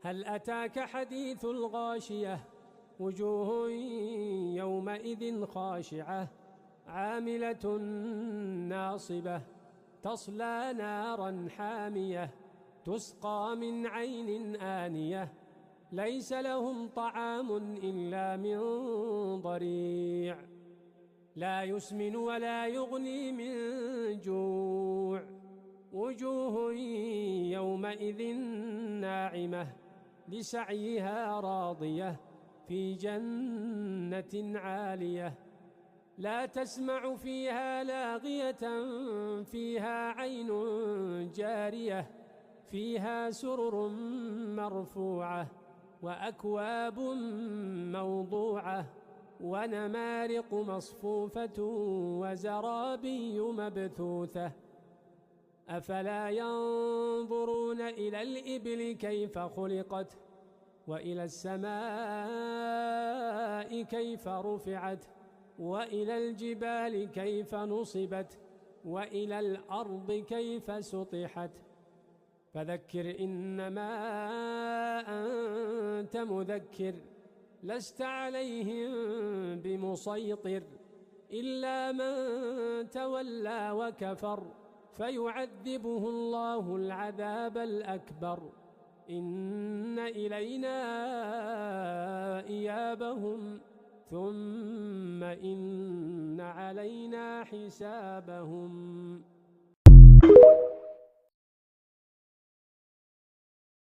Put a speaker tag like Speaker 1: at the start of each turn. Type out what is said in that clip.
Speaker 1: هل أتاك حديث الغاشية وجوه يومئذ خاشعة عاملة ناصبة تصلى نارا حامية تسقى من عين آنية ليس لهم طعام إلا من ضريع لا يسمن ولا يغني من جوع وجوه يومئذ ناعمة لسعيها راضية في جنة عالية لا تسمع فيها لاغية فيها عين جارية فيها سرر مرفوعة وأكواب موضوعة ونمارق مصفوفة وزرابي مبثوثة أفلا ينظرون إلى الإبل كيف خلقت وإلى السماء كيف رفعت وإلى الجبال كيف نصبت وإلى الأرض كيف سطحت فذكر إنما أنت مذكر لست عليهم بمسيطر إلا من تولى وكفر فيعذبه الله العذاب الأكبر إن إلينا إيابهم ثم إن علينا حسابهم